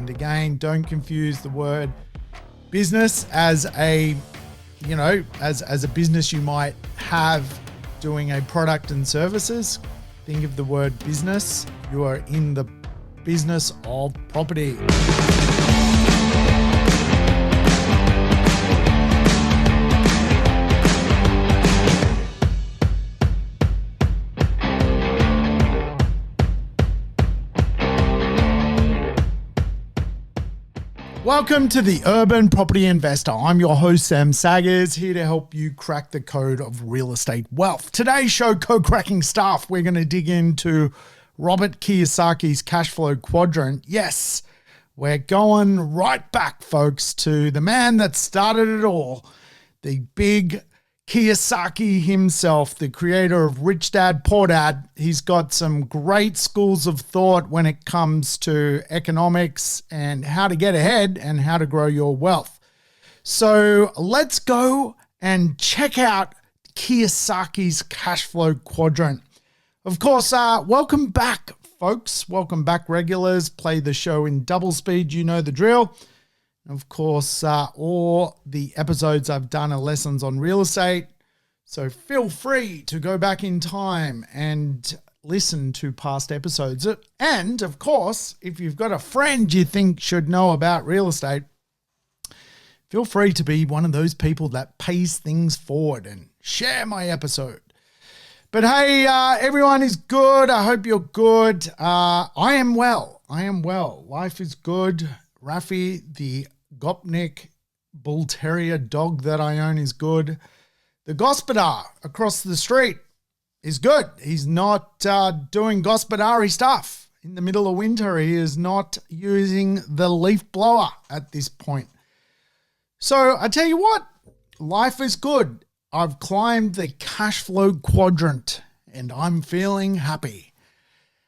And again, don't confuse the word business as a, as a business you might have doing a product and services. Think of the word business. You are in the business of property. Welcome to the Urban Property Investor. I'm your host, Sam Saggers, here to help you crack the code of real estate wealth. Today's show, code-cracking stuff. We're going to dig into Robert Kiyosaki's Cashflow Quadrant. Yes, we're going right back, folks, to the man that started it all, the big Kiyosaki himself, the creator of Rich Dad, Poor Dad. He's got some great schools of thought when it comes to economics and how to get ahead and how to grow your wealth. So let's go and check out Kiyosaki's Cashflow Quadrant. Of course, welcome back, folks. Welcome back, regulars. Play the show in double speed. You know the drill. Of course, all the episodes I've done are lessons on real estate. So feel free to go back in time and listen to past episodes. And of course, if you've got a friend you think should know about real estate, feel free to be one of those people that pays things forward and share my episode. But hey, everyone is good. I hope you're good. I am well. Life is good. Rafi, the Gopnik Bull Terrier dog that I own, is good. The Gospodar across the street is good. He's not doing Gospodari stuff. In the middle of winter, he is not using the leaf blower at this point. So I tell you what, life is good. I've climbed the Cashflow Quadrant and I'm feeling happy.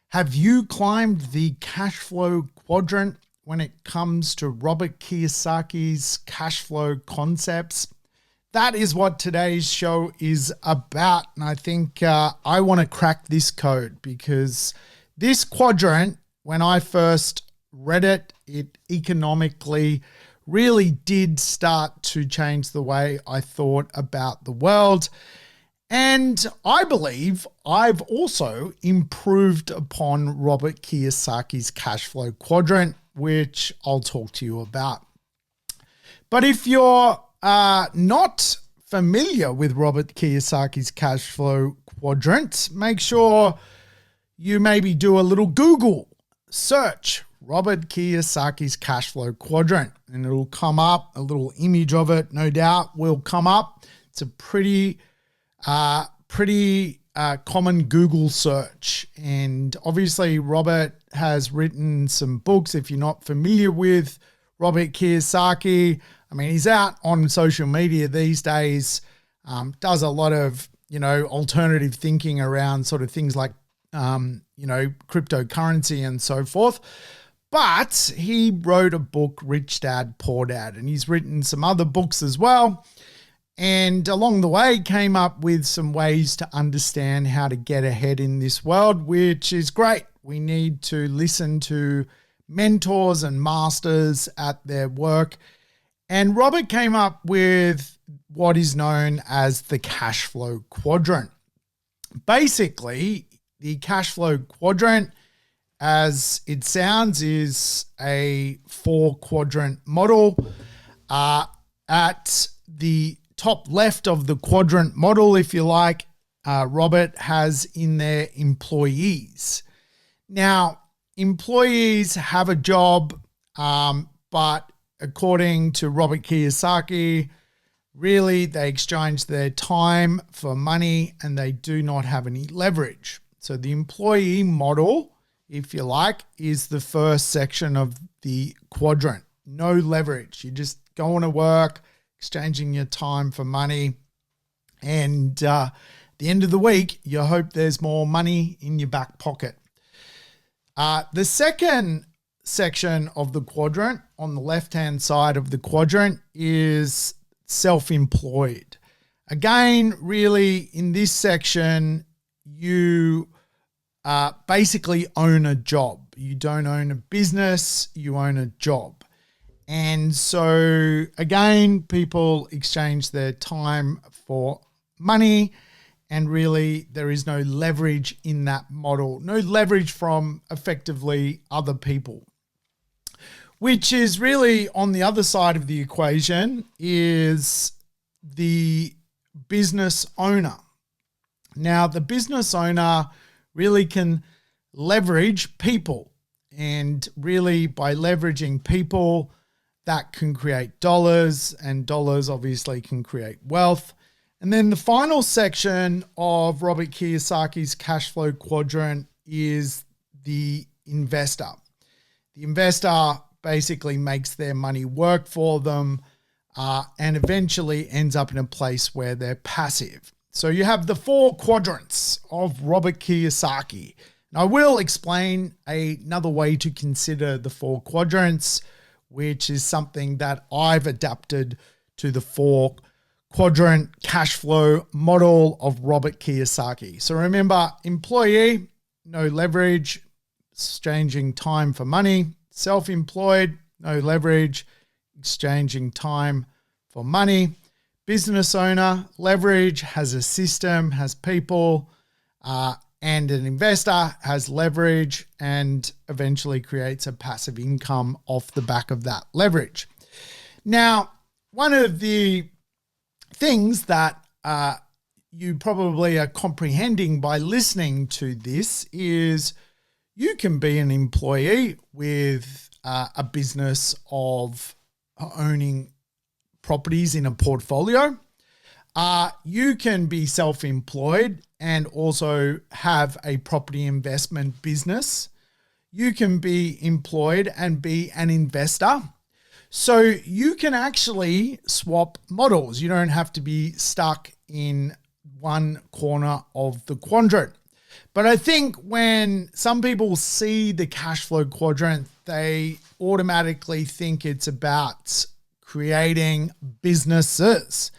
Have you climbed the Cashflow Quadrant when it comes to Robert Kiyosaki's cash flow concepts? That is what today's show is about. And I think I want to crack this code because this quadrant, when I first read it, it economically really did start to change the way I thought about the world. And I believe I've also improved upon Robert Kiyosaki's cash flow quadrant, which I'll talk to you about. But if you're not familiar with Robert Kiyosaki's cash flow quadrant, make sure you maybe do a little Google search, Robert Kiyosaki's cash flow quadrant, and it'll come up. A little image of it, no doubt, will come up. It's a pretty common Google search. And obviously Robert has written some books. If you're not familiar with Robert Kiyosaki, I mean, he's out on social media these days, does a lot of, alternative thinking around sort of things like, cryptocurrency and so forth. But he wrote a book, Rich Dad, Poor Dad, and he's written some other books as well. And along the way came up with some ways to understand how to get ahead in this world, which is great. We need to listen to mentors and masters at their work. And Robert came up with what is known as the cash flow quadrant. Basically, the cash flow quadrant, as it sounds, is a 4-quadrant model. At the top left of the quadrant model, if you like, Robert has in there employees. Now, employees have a job, but according to Robert Kiyosaki, really they exchange their time for money and they do not have any leverage. So the employee model, if you like, is the first section of the quadrant. No leverage. You're just going to work, exchanging your time for money. And at the end of the week, you hope there's more money in your back pocket. The second section of the quadrant on the left-hand side of the quadrant is self-employed. Again, really in this section, you basically own a job. You don't own a business, you own a job. And so again, people exchange their time for money, and really there is no leverage in that model, no leverage from effectively other people, which is really on the other side of the equation is the business owner. Now, the business owner really can leverage people, and really by leveraging people, that can create dollars, and dollars obviously can create wealth. And then the final section of Robert Kiyosaki's cash flow quadrant is the investor. The investor basically makes their money work for them and eventually ends up in a place where they're passive. So you have the 4 quadrants of Robert Kiyosaki. And I will explain another way to consider the 4 quadrants, which is something that I've adapted to the 4 quadrant cash flow model of Robert Kiyosaki. So remember, employee, no leverage, exchanging time for money. Self-employed, no leverage, exchanging time for money. Business owner, leverage, has a system, has people, and an investor has leverage and eventually creates a passive income off the back of that leverage. Now, one of the things that you probably are comprehending by listening to this is you can be an employee with a business of owning properties in a portfolio. You can be self-employed and also have a property investment business. You can be employed and be an investor. So you can actually swap models. You don't have to be stuck in one corner of the quadrant. But I think when some people see the cash flow quadrant, they automatically think it's about creating businesses.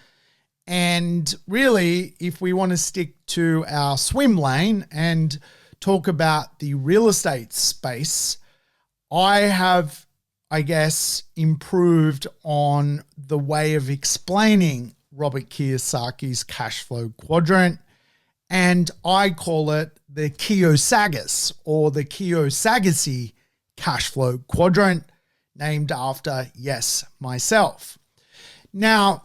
And really, if we want to stick to our swim lane and talk about the real estate space, I have, I guess, improved on the way of explaining Robert Kiyosaki's cash flow quadrant. And I call it the Kiyosagus, or the Kiyosaki cash flow quadrant, named after, yes, myself. Now,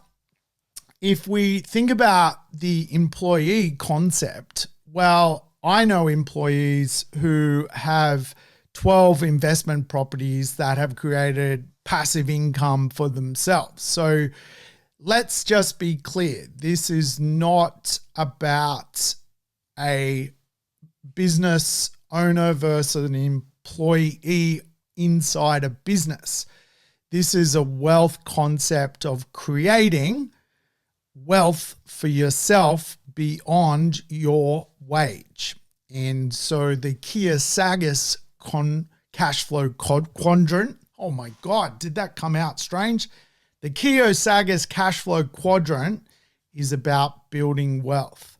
if we think about the employee concept, well, I know employees who have 12 investment properties that have created passive income for themselves. So let's just be clear. This is not about a business owner versus an employee inside a business. This is a wealth concept of creating wealth for yourself beyond your wage. And so the Kiyosaki cash flow quadrant, oh my God, did that come out strange? The Kiyosaki cash flow quadrant is about building wealth.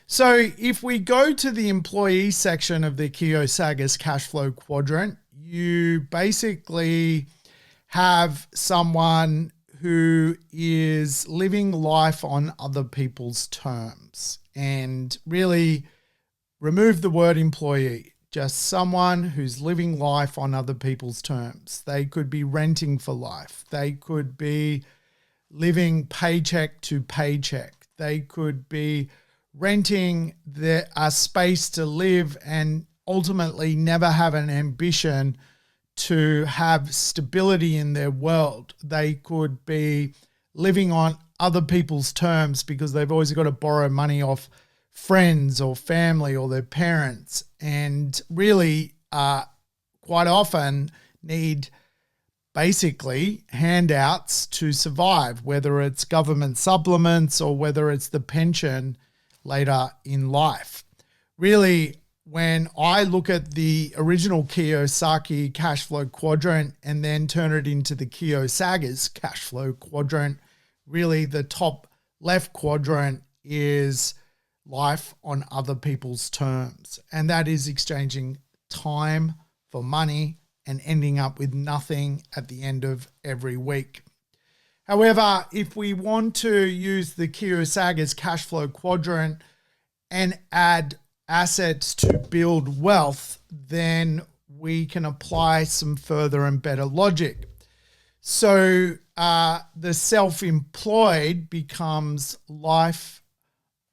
So if we go to the employee section of the Kiyosaki cash flow quadrant, you basically have someone who is living life on other people's terms. And really remove the word employee, just someone who's living life on other people's terms. They could be renting for life. They could be living paycheck to paycheck. They could be renting a space to live and ultimately never have an ambition to have stability in their world. They could be living on other people's terms because they've always got to borrow money off friends or family or their parents, and really quite often need basically handouts to survive, whether it's government supplements or whether it's the pension later in life. Really, when I look at the original Kiyosaki cash flow quadrant and then turn it into the Kiyosaki's cash flow quadrant, really the top left quadrant is life on other people's terms. And that is exchanging time for money and ending up with nothing at the end of every week. However, if we want to use the Kiyosaki's Cashflow Quadrant and add assets to build wealth, then we can apply some further and better logic. So the self-employed becomes life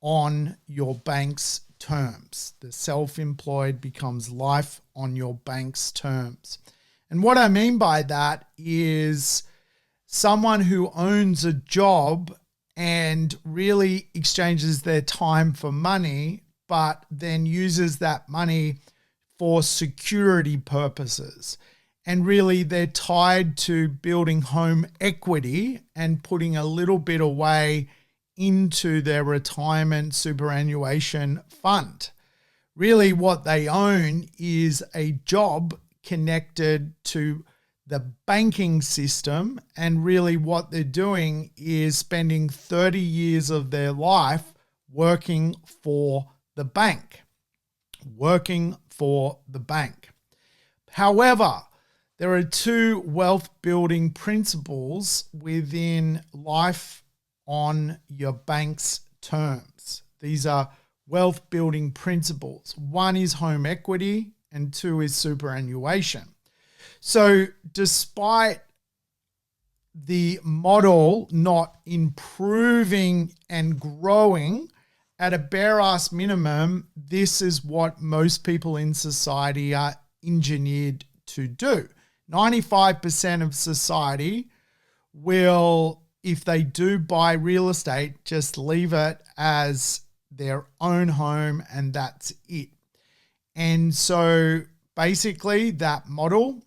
on your bank's terms. The self-employed becomes life on your bank's terms. And what I mean by that is someone who owns a job and really exchanges their time for money, but then uses that money for security purposes. And really they're tied to building home equity and putting a little bit away into their retirement superannuation fund. Really what they own is a job connected to the banking system, and really what they're doing is spending 30 years of their life working for the bank. However, there are two wealth building principles within life on your bank's terms. These are wealth building principles. One is home equity and two is superannuation. So despite the model not improving and growing, at a bare ass minimum, this is what most people in society are engineered to do. 95% of society will, if they do buy real estate, just leave it as their own home and that's it. And so basically that model,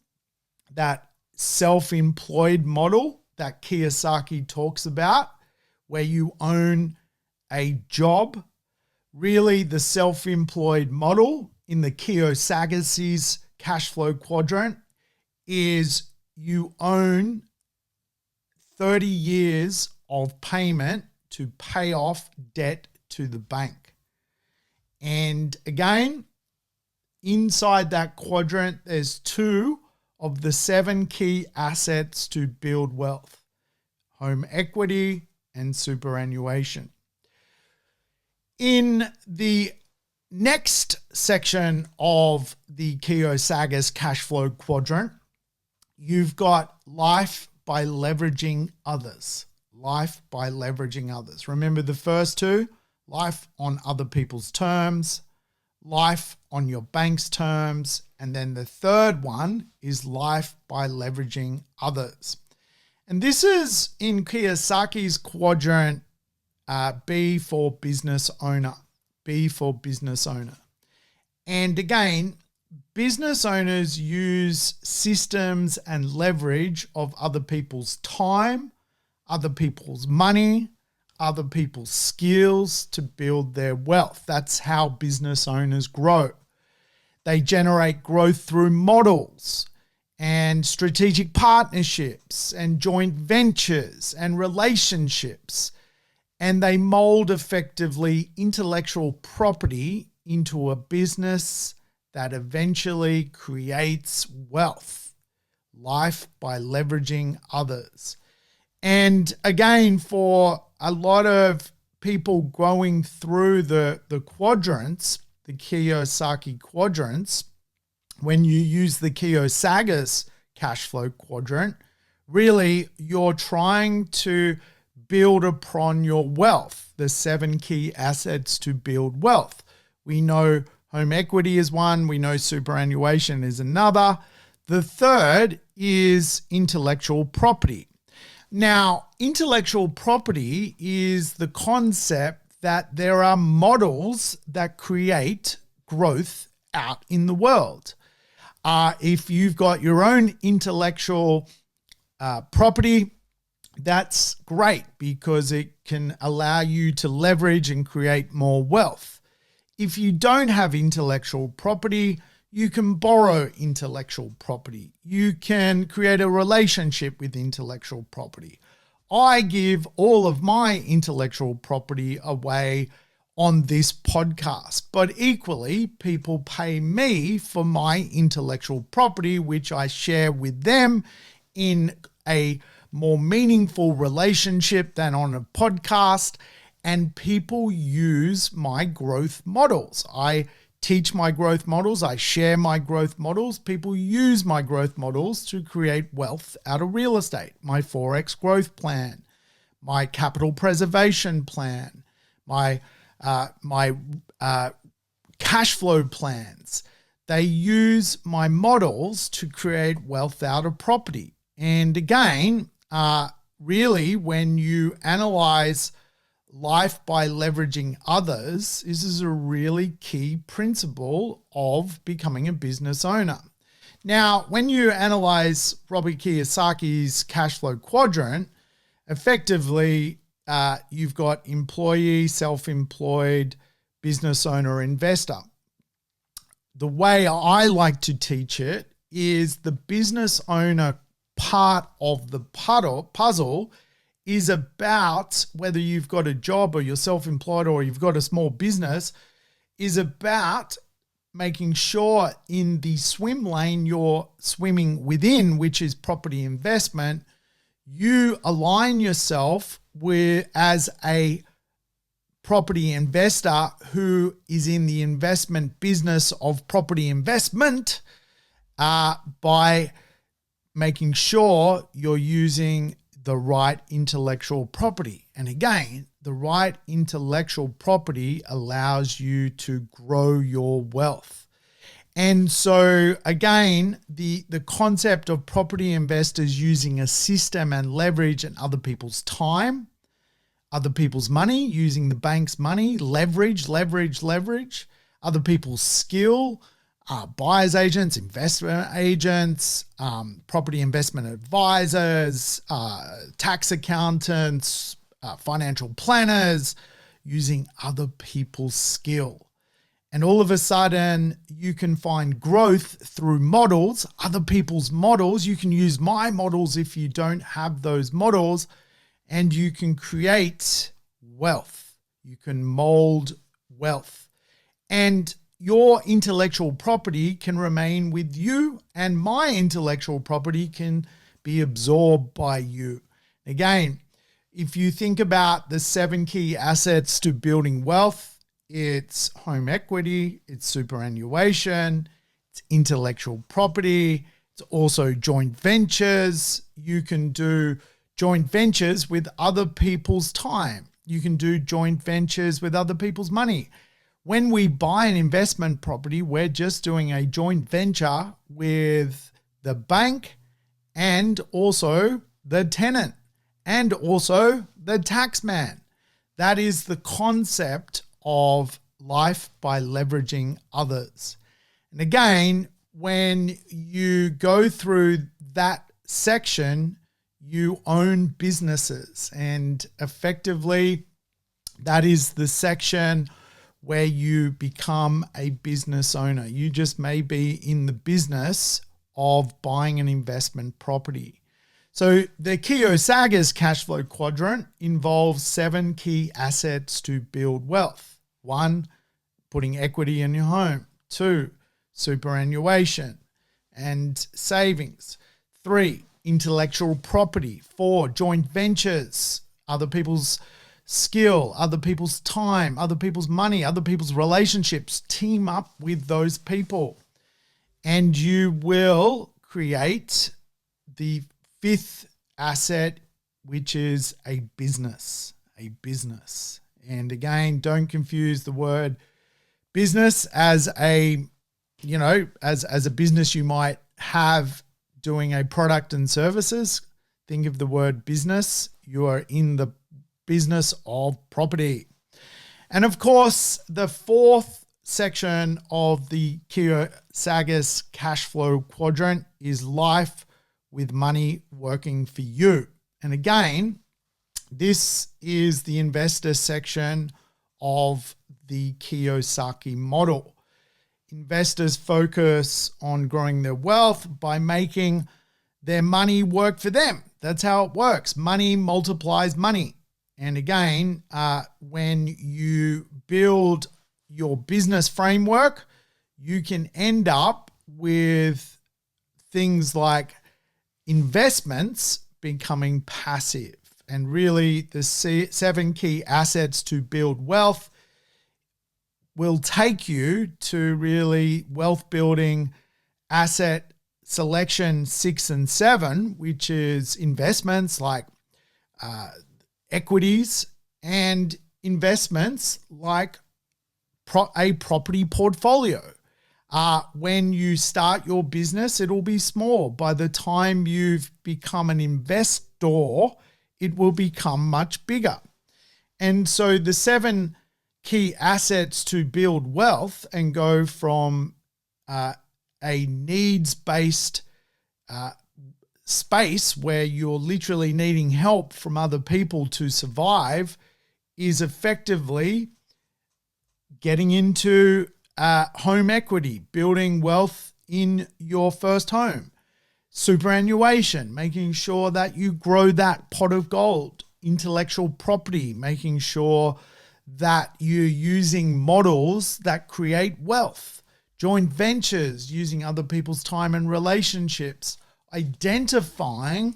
that self-employed model that Kiyosaki talks about, where you own a job, really the self-employed model in the Kiyosaki's Cashflow Quadrant is you own 30 years of payment to pay off debt to the bank. And again, inside that quadrant, there's two of the 7 key assets to build wealth: home equity and superannuation. In the next section of the Kiyosaki's Cashflow Quadrant, you've got life by leveraging others. Life by leveraging others. Remember the first two? Life on other people's terms, life on your bank's terms, and then the third one is life by leveraging others. And this is in Kiyosaki's quadrant B for business owner. B for business owner. And again, business owners use systems and leverage of other people's time, other people's money, other people's skills to build their wealth. That's how business owners grow. They generate growth through models and strategic partnerships and joint ventures and relationships. And they mold effectively intellectual property into a business that eventually creates wealth. Life by leveraging others. And again, for a lot of people going through the quadrants, the Kiyosaki quadrants, when you use the Kiyosaki's Cashflow Quadrant, really you're trying to build upon your wealth, the 7 key assets to build wealth. We know home equity is one. We know superannuation is another. The third is intellectual property. Now, intellectual property is the concept that there are models that create growth out in the world. If you've got your own intellectual property, that's great because it can allow you to leverage and create more wealth. If you don't have intellectual property, you can borrow intellectual property. You can create a relationship with intellectual property. I give all of my intellectual property away on this podcast. But equally, people pay me for my intellectual property, which I share with them in a more meaningful relationship than on a podcast. And people use my growth models. I teach my growth models. I share my growth models. People use my growth models to create wealth out of real estate. My 4X growth plan, my capital preservation plan, my cash flow plans. They use my models to create wealth out of property. And again, really, when you analyze life by leveraging others, this is a really key principle of becoming a business owner. Now, when you analyze Robert Kiyosaki's Cashflow Quadrant, effectively, you've got employee, self-employed, business owner, investor. The way I like to teach it is the business owner part of the puzzle is about, whether you've got a job or you're self-employed or you've got a small business, is about making sure in the swim lane you're swimming within, which is property investment, you align yourself with as a property investor who is in the investment business of property investment by making sure you're using the right intellectual property. And again, the right intellectual property allows you to grow your wealth. And so again, the concept of property investors using a system and leverage and other people's time, other people's money, using the bank's money, leverage, other people's skill, buyer's agents, investment agents, property investment advisors, tax accountants, financial planners, using other people's skill. And all of a sudden, you can find growth through models, other people's models. You can use my models if you don't have those models, and you can create wealth. You can mold wealth. And your intellectual property can remain with you, and my intellectual property can be absorbed by you. Again, if you think about the 7 key assets to building wealth, it's home equity, it's superannuation, it's intellectual property, it's also joint ventures. You can do joint ventures with other people's time. You can do joint ventures with other people's money. When we buy an investment property, we're just doing a joint venture with the bank and also the tenant and also the tax man. That is the concept of life by leveraging others. And again, when you go through that section, you own businesses, and effectively that is the section where you become a business owner. You just may be in the business of buying an investment property. So the Kiyosaki's Cashflow Quadrant involves 7 key assets to build wealth. 1, putting equity in your home. 2, superannuation and savings. 3, intellectual property. 4, joint ventures, other people's skill, other people's time, other people's money, other people's relationships. Team up with those people, and you will create the 5th asset, which is a business. And again, don't confuse the word business as a, as a business you might have doing a product and services. Think of the word business. You are in the business of property. And of course, the 4th section of the Kiyosaki's Cashflow Quadrant is life with money working for you. And again, this is the investor section of the Kiyosaki model. Investors focus on growing their wealth by making their money work for them. That's how it works. Money multiplies money. and again, when you build your business framework, you can end up with things like investments becoming passive. And really, the 7 key assets to build wealth will take you to really wealth building asset selection 6 and 7, which is investments like equities and investments like a property portfolio. When you start your business, it'll be small. By the time you've become an investor, it will become much bigger. And so the 7 key assets to build wealth and go from a needs-based space where you're literally needing help from other people to survive is effectively getting into home equity, building wealth in your first home, superannuation, making sure that you grow that pot of gold, intellectual property, making sure that you're using models that create wealth, joint ventures, using other people's time and relationships, identifying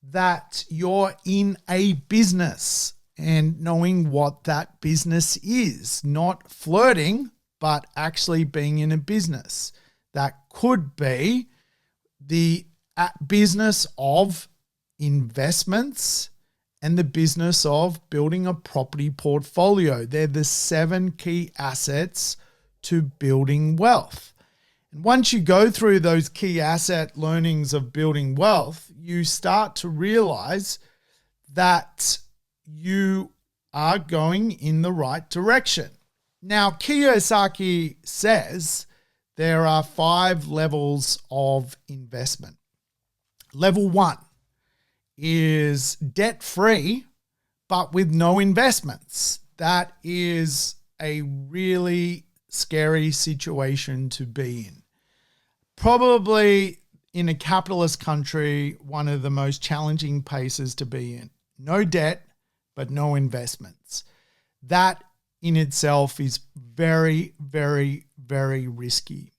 that you're in a business and knowing what that business is, not flirting, but actually being in a business. That could be the business of investments and the business of building a property portfolio. They're the 7 key assets to building wealth. And once you go through those key asset learnings of building wealth, you start to realize that you are going in the right direction. Now, Kiyosaki says there are 5 levels of investment. Level 1 is debt-free, but with no investments. That is a really scary situation to be in. Probably in a capitalist country, one of the most challenging places to be in. No debt, but no investments. That in itself is very, very, very risky.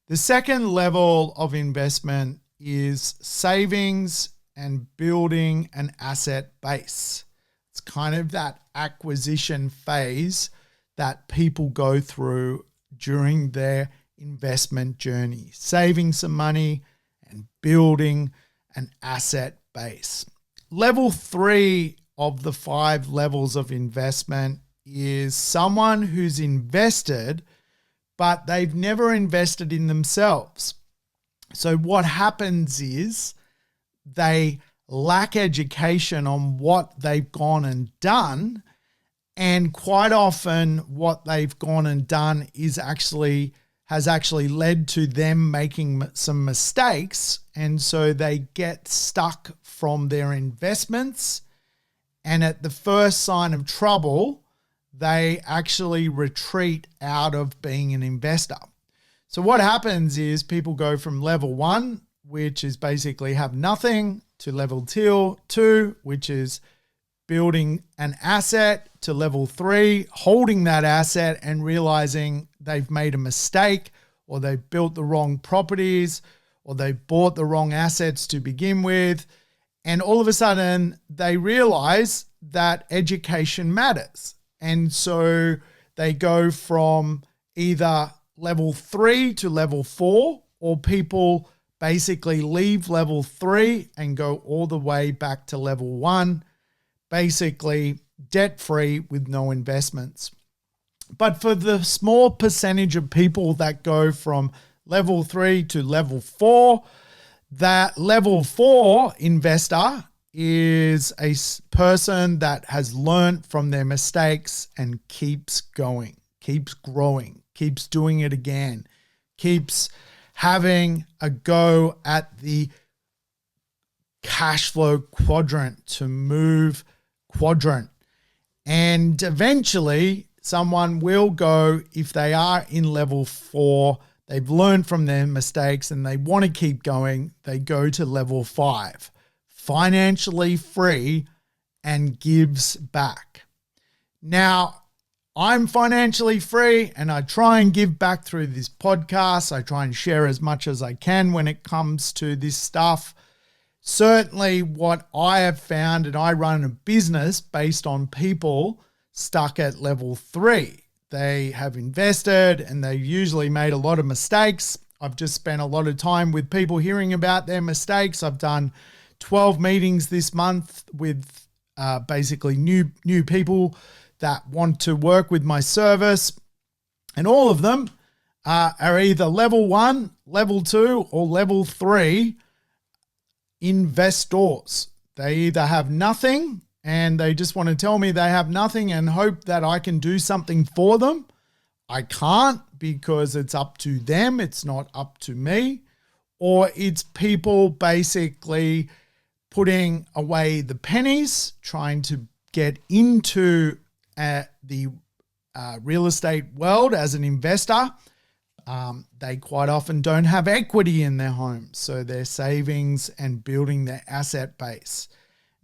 The second level of investment is savings and building an asset base. It's kind of that acquisition phase that people go through during their investment journey, saving some money and building an asset base. Level 3 of the 5 levels of investment is someone who's invested, but they've never invested in themselves. So what happens is they lack education on what they've gone and done. And quite often what they've gone and done has actually led to them making some mistakes. And so they get stuck from their investments. And at the first sign of trouble, they actually retreat out of being an investor. So what happens is people go from level 1, which is basically have nothing, to level 2, which is building an asset, to level 3, holding that asset and realizing they've made a mistake, or they built the wrong properties, or they bought the wrong assets to begin with. And all of a sudden they realize that education matters. And so they go from either level 3 to level 4, or people basically leave level 3 and go all the way back to level 1, basically debt-free with no investments. But for the small percentage of people that go from level 3 to level 4, that level 4 investor is a person that has learned from their mistakes and keeps going, keeps growing, keeps doing it again, keeps having a go at the cash flow quadrant to move quadrant. And eventually someone will go, if they are in level 4, they've learned from their mistakes and they want to keep going, they go to level 5, financially free and gives back. Now, I'm financially free and I try and give back through this podcast. I try and share as much as I can when it comes to this stuff. Certainly what I have found, and I run a business based on people stuck at level 3. They have invested and they've usually made a lot of mistakes. I've just spent a lot of time with people hearing about their mistakes. I've done 12 meetings this month with basically new people that want to work with my service. And all of them are either level 1, level 2, or level 3 investors. They either have nothing and they just want to tell me they have nothing and hope that I can do something for them. I can't because it's up to them. It's not up to me. Or it's people basically putting away the pennies, trying to get into the real estate world as an investor. They quite often don't have equity in their homes, so their savings and building their asset base.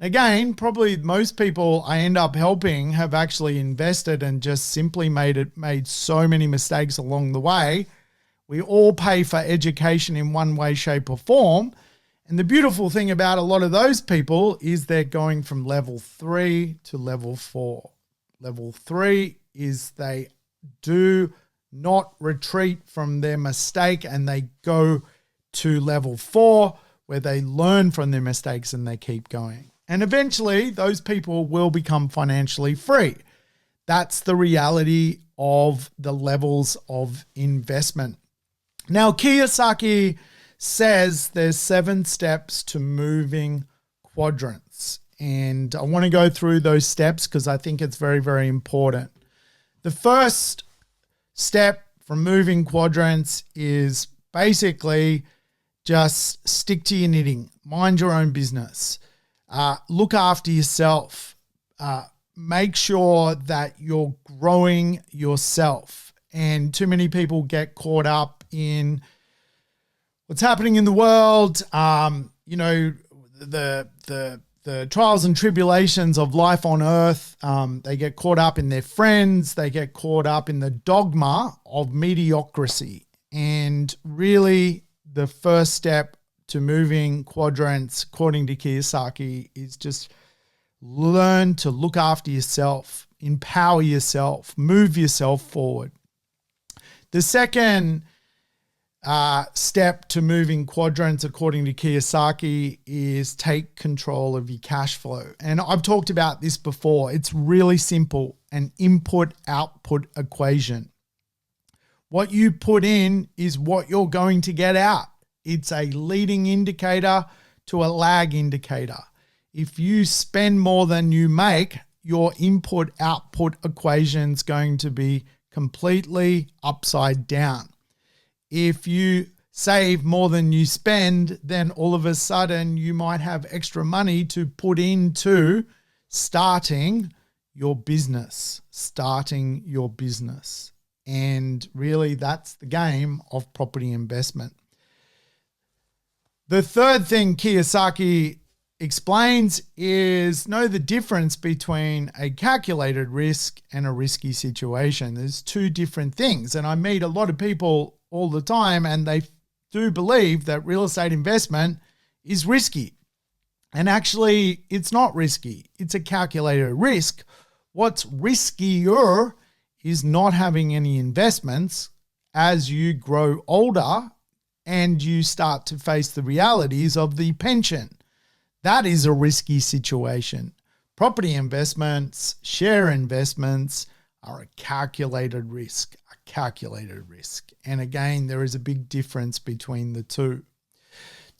Again, probably most people I end up helping have actually invested and just simply made so many mistakes along the way. We all pay for education in one way, shape, or form. And the beautiful thing about a lot of those people is they're going from level 3 to level 4. Level 3 is they do not retreat from their mistake and they go to level 4 where they learn from their mistakes and they keep going. And eventually those people will become financially free. That's the reality of the levels of investment. Now, Kiyosaki says there's 7 steps to moving quadrants. And I want to go through those steps because I think it's very, very important. The first step from moving quadrants is basically just stick to your knitting, mind your own business, look after yourself, make sure that you're growing yourself. And too many people get caught up in what's happening in the world, the trials and tribulations of life on earth. They get caught up in their friends. They get caught up in the dogma of mediocrity. And really, the first step to moving quadrants, according to Kiyosaki, is just learn to look after yourself, empower yourself, move yourself forward. The second step to moving quadrants, according to Kiyosaki, is take control of your cash flow. And I've talked about this before. It's really simple, an input-output equation. What you put in is what you're going to get out. It's a leading indicator to a lag indicator. If you spend more than you make, your input-output equation is going to be completely upside down. If you save more than you spend, then all of a sudden you might have extra money to put into starting your business. And really, that's the game of property investment. The third thing Kiyosaki explains is know the difference between a calculated risk and a risky situation. There's 2 different things. And I meet a lot of people all the time and they do believe that real estate investment is risky. And actually, it's not risky. It's a calculated risk. What's riskier is not having any investments as you grow older and you start to face the realities of the pension. That is a risky situation. Property investments, share investments are a calculated risk. And again, there is a big difference between the two.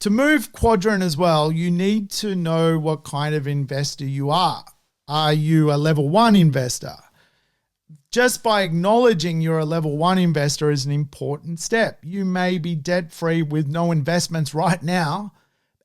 To move quadrant as well, you need to know what kind of investor you are. Are you a level 1 investor? Just by acknowledging you're a level 1 investor is an important step. You may be debt-free with no investments right now,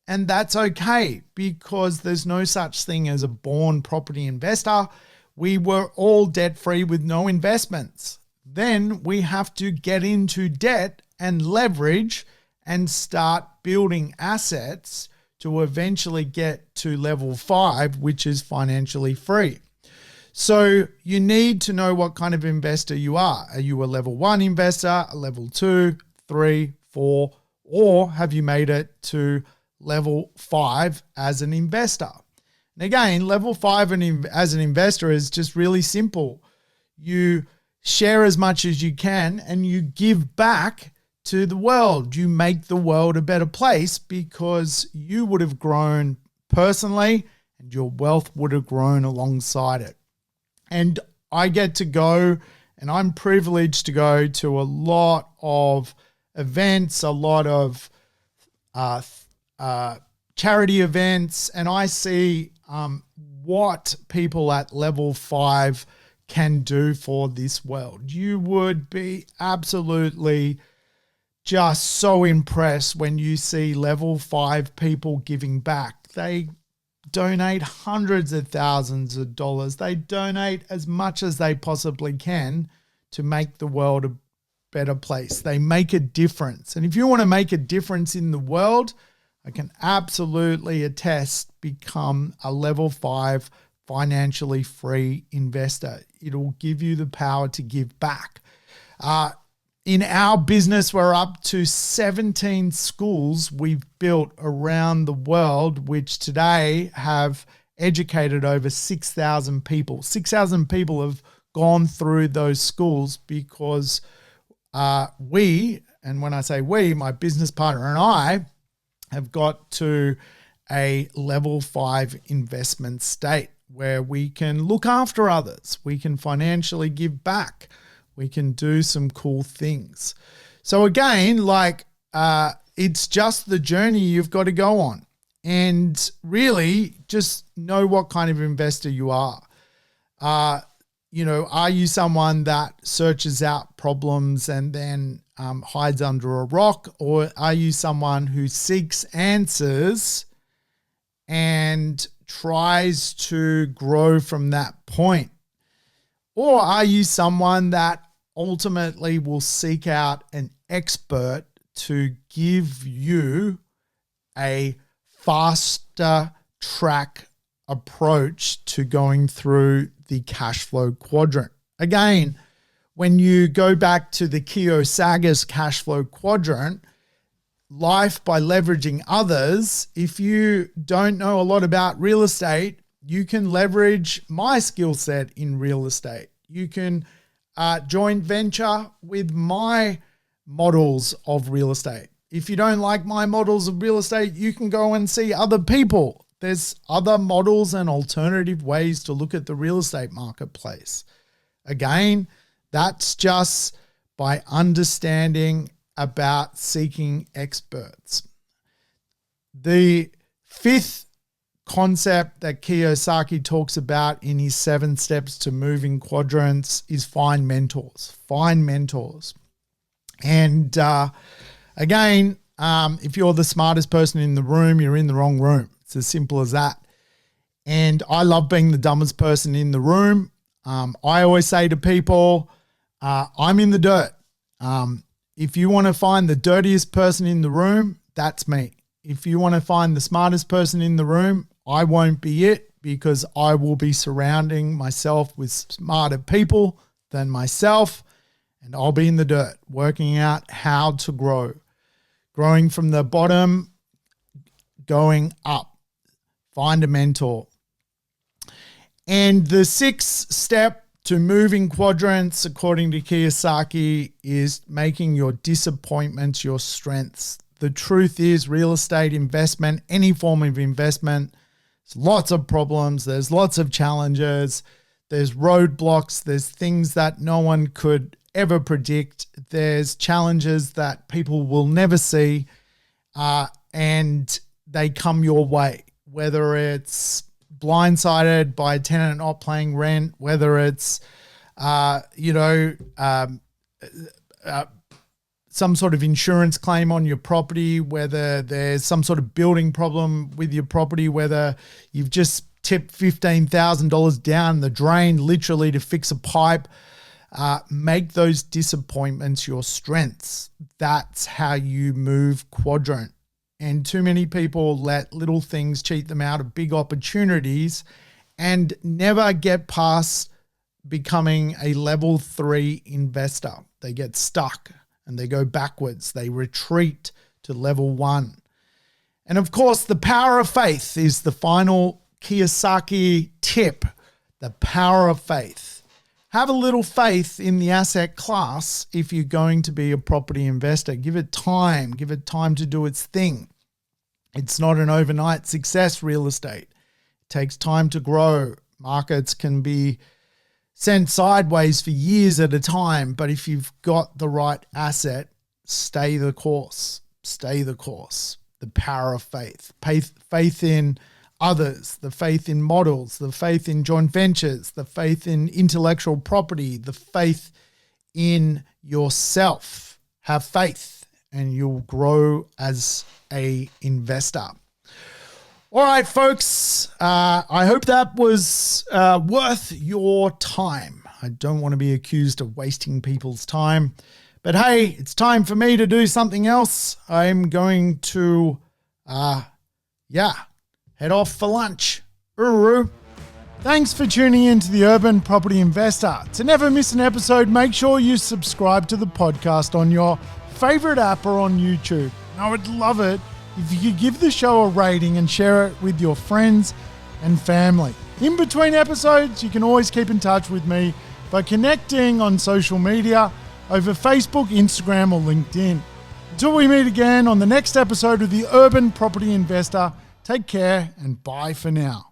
and that's okay because there's no such thing as a born property investor. We were all debt-free with no investments. Then we have to get into debt and leverage and start building assets to eventually get to level 5, which is financially free. So you need to know what kind of investor you are. Are you a level 1 investor, a level 2, 3, 4, or have you made it to level 5 as an investor? And again, level 5 as an investor is just really simple. You share as much as you can and you give back to the world. You make the world a better place because you would have grown personally and your wealth would have grown alongside it. And I get to go, and I'm privileged to go to a lot of events, a lot of charity events, and I see what people at level 5 can do for this world. You would be absolutely just so impressed when you see level 5 people giving back. They donate hundreds of thousands of dollars. They donate as much as they possibly can to make the world a better place. They make a difference. And if you want to make a difference in the world, I can absolutely attest, become a level 5 financially free investor. It'll give you the power to give back. In our business, we're up to 17 schools we've built around the world, which today have educated over 6,000 people. 6,000 people have gone through those schools because we, and when I say we, my business partner and I, have got to a level 5 investment state where we can look after others. We can financially give back. We can do some cool things. So again, it's just the journey you've got to go on. And really just know what kind of investor you are. Are you someone that searches out problems and then hides under a rock? Or are you someone who seeks answers and tries to grow from that point? Or are you someone that ultimately will seek out an expert to give you a faster track approach to going through the Cashflow Quadrant? Again, when you go back to the Kiyosaki's Cashflow Quadrant, life by leveraging others, if you don't know a lot about real estate, you can leverage my skill set in real estate. You can joint venture with my models of real estate. If you don't like my models of real estate, you can go and see other people. There's other models and alternative ways to look at the real estate marketplace. Again, that's just by understanding about seeking experts. The 5th concept that Kiyosaki talks about in his 7 steps to moving quadrants is find mentors. Find mentors. And again, if you're the smartest person in the room, you're in the wrong room. It's as simple as that. And I love being the dumbest person in the room. I always say to people, I'm in the dirt. If you want to find the dirtiest person in the room, that's me. If you want to find the smartest person in the room, I won't be it, because I will be surrounding myself with smarter people than myself, and I'll be in the dirt working out how to grow. Growing from the bottom, going up. Find a mentor. And the 6th step to moving quadrants, according to Kiyosaki, is making your disappointments your strengths. The truth is, real estate investment, any form of investment, there's lots of problems, there's lots of challenges, there's roadblocks, there's things that no one could ever predict, there's challenges that people will never see, and they come your way, whether it's blindsided by a tenant not paying rent, whether it's, some sort of insurance claim on your property, whether there's some sort of building problem with your property, whether you've just tipped $15,000 down the drain literally to fix a pipe. Make those disappointments your strengths. That's how you move quadrant. And too many people let little things cheat them out of big opportunities and never get past becoming a level 3 investor. They get stuck and they go backwards. They retreat to level 1. And of course, the power of faith is the final Kiyosaki tip. The power of faith. Have a little faith in the asset class if you're going to be a property investor. Give it time. Give it time to do its thing. It's not an overnight success, real estate. It takes time to grow. Markets can be sent sideways for years at a time, but if you've got the right asset, stay the course. Stay the course. The power of faith. Faith in others, the faith in models, the faith in joint ventures, the faith in intellectual property, the faith in yourself. Have faith and you'll grow as an investor. All right, folks, I hope that was worth your time. I don't want to be accused of wasting people's time, but hey, it's time for me to do something else. I'm going to, head off for lunch. Uru. Thanks for tuning in to the Urban Property Investor. To never miss an episode, make sure you subscribe to the podcast on your favorite app or on YouTube. I would love it if you could give the show a rating and share it with your friends and family. In between episodes, you can always keep in touch with me by connecting on social media over Facebook, Instagram, or LinkedIn. Until we meet again on the next episode of the Urban Property Investor, take care and bye for now.